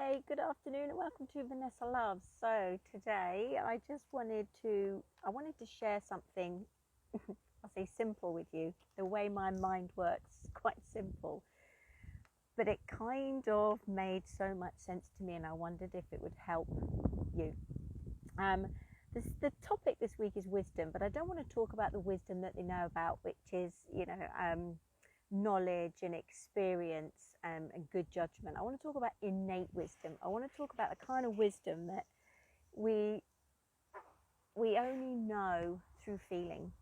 Hey, good afternoon and welcome to Vanessa Loves. So today I wanted to share something, I'll say simple with you. The way my mind works is quite simple, but it kind of made so much sense to me and I wondered if it would help you. The topic this week is wisdom, but I don't want to talk about the wisdom that they know about, which is, knowledge and experience and good judgment. I want to talk about innate wisdom. I want to talk about the kind of wisdom that we only know through feeling.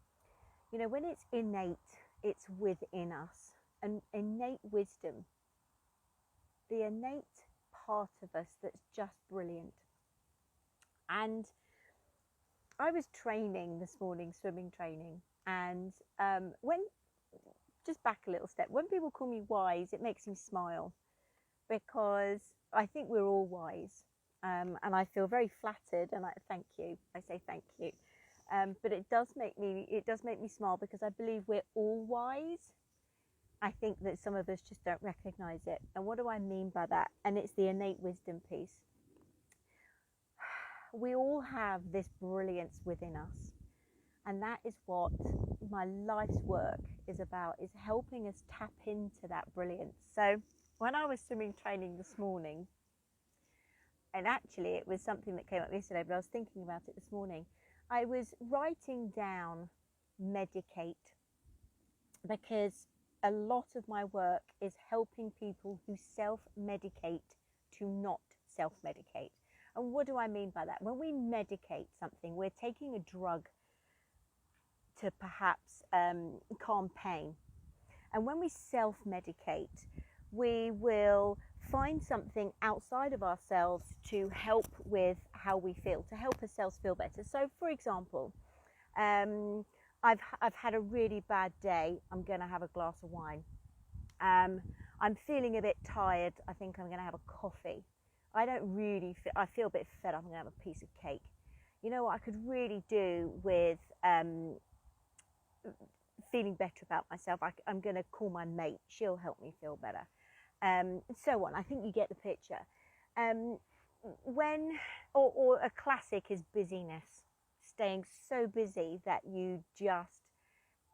You know, when it's innate, it's within us. And innate wisdom, the innate part of us that's just brilliant. And I was training this morning, swimming training, and just back a little step, when people call me wise, it makes me smile because I think we're all wise, and I feel very flattered, and I say thank you, but it does make me smile because I believe we're all wise. I think that some of us just don't recognize it. And what do I mean by that? And it's the innate wisdom piece. We all have this brilliance within us. And that is what my life's work is about, is helping us tap into that brilliance. So when I was swimming training this morning, and actually it was something that came up yesterday, but I was thinking about it this morning, I was writing down medicate, because a lot of my work is helping people who self-medicate to not self-medicate. And what do I mean by that? When we medicate something, we're taking a drug to perhaps calm pain. And when we self-medicate, we will find something outside of ourselves to help with how we feel, to help ourselves feel better. So, for example, I've had a really bad day. I'm going to have a glass of wine. I'm feeling a bit tired. I think I'm going to have a coffee. I feel a bit fed up. I'm going to have a piece of cake. You know what I could really do with feeling better about myself? I'm going to call my mate. She'll help me feel better. So on. I think you get the picture. Or a classic is busyness. Staying so busy that you just,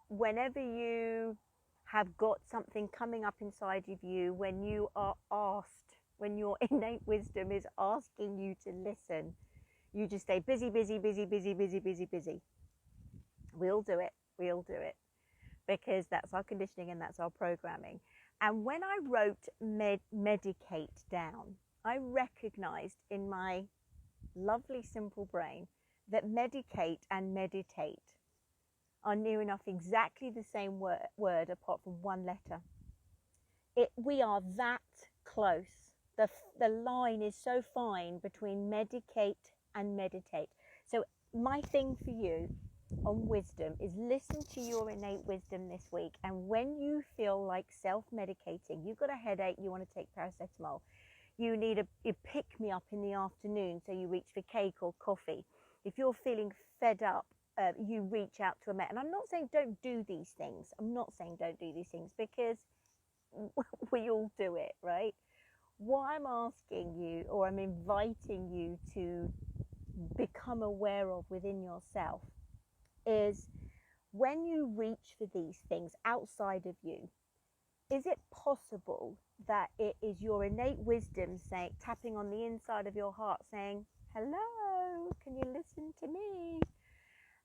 whenever you have got something coming up inside of you, when you are asked, when your innate wisdom is asking you to listen, you just stay busy, busy, busy, busy, busy, busy, busy. We all do it. We all do it because that's our conditioning and that's our programming. And when I wrote medicate down, I recognized in my lovely simple brain that medicate and meditate are near enough exactly the same word apart from one letter. We are that close. The line is so fine between medicate and meditate. So my thing for you on wisdom is listen to your innate wisdom this week, and when you feel like self-medicating, you've got a headache, you want to take paracetamol, you need a pick-me-up in the afternoon, so you reach for cake or coffee. If you're feeling fed up, you reach out to a mate. And I'm not saying don't do these things. I'm not saying don't do these things, because we all do it, right? What I'm asking you, or I'm inviting you to become aware of within yourself, is when you reach for these things outside of you, is it possible that it is your innate wisdom tapping on the inside of your heart saying, hello, can you listen to me?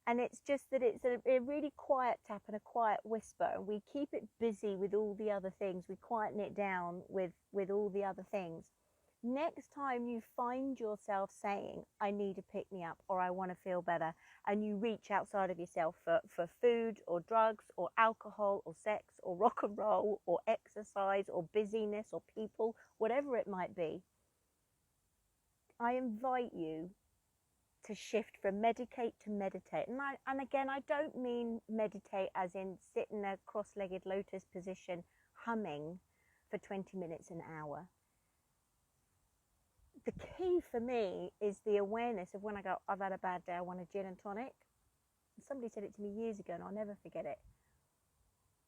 And it's just that it's a really quiet tap and a quiet whisper, and we keep it busy with all the other things. We quieten it down with all the other things. Next time you find yourself saying, I need a pick-me-up, or I want to feel better, and you reach outside of yourself for food or drugs or alcohol or sex or rock and roll or exercise or busyness or people, whatever it might be, I invite you to shift from medicate to meditate. And again, I don't mean meditate as in sit in a cross-legged lotus position humming for 20 minutes an hour. The key for me is the awareness of when I go, I've had a bad day, I want a gin and tonic. Somebody said it to me years ago and I'll never forget it.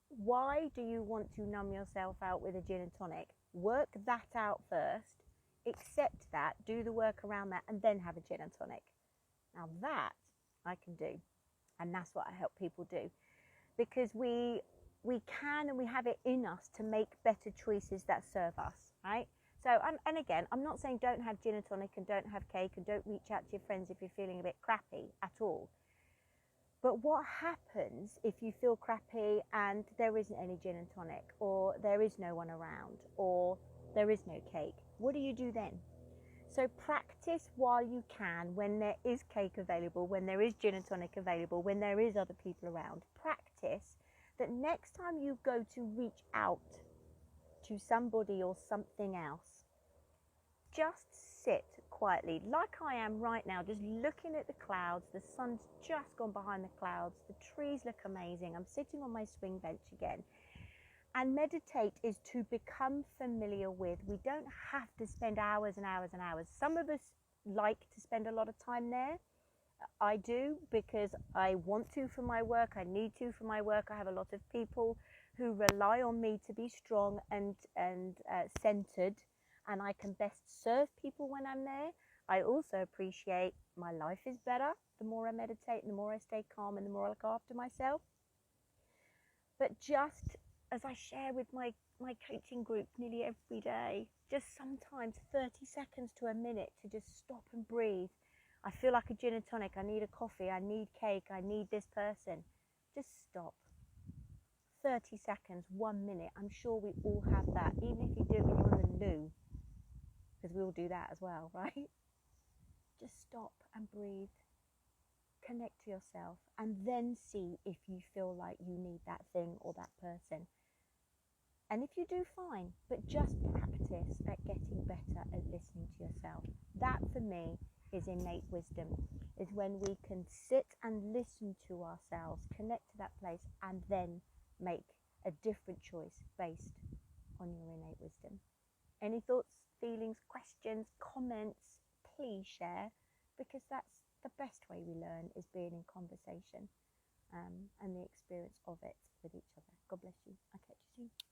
Why do you want to numb yourself out with a gin and tonic? Work that out first. accept that, do the work around that, and then have a gin and tonic. Now that I can do, and that's what I help people do, because we can and we have it in us to make better choices that serve us, right? So, and again, I'm not saying don't have gin and tonic and don't have cake and don't reach out to your friends if you're feeling a bit crappy at all. But what happens if you feel crappy and there isn't any gin and tonic, or there is no one around, or there is no cake? What do you do then? So practice while you can, when there is cake available, when there is gin and tonic available, when there is other people around. Practice that next time you go to reach out to somebody or something else, just sit quietly, like I am right now, just looking at the clouds. The sun's just gone behind the clouds. The trees look amazing. I'm sitting on my swing bench again. And meditate is to become familiar with. We don't have to spend hours and hours and hours. Some of us like to spend a lot of time there. I do, because I want to for my work. I need to for my work. I have a lot of people who rely on me to be strong and centered, and I can best serve people when I'm there. I also appreciate my life is better the more I meditate, and the more I stay calm, and the more I look after myself. But just as I share with my coaching group nearly every day, just sometimes 30 seconds to a minute to just stop and breathe. I feel like a gin and tonic. I need a coffee. I need cake. I need this person. Just stop. 30 seconds, 1 minute. I'm sure we all have that. Even if you do it when you're on the loo, because we all do that as well, right? Just stop and breathe. Connect to yourself, and then see if you feel like you need that thing or that person. And if you do, fine, but just practice at getting better at listening to yourself. That for me is innate wisdom, is when we can sit and listen to ourselves, connect to that place, and then make a different choice based on your innate wisdom. Any thoughts, feelings, questions, comments, please share, because that's the best way we learn, is being in conversation and the experience of it with each other. God bless you. I'll catch you soon.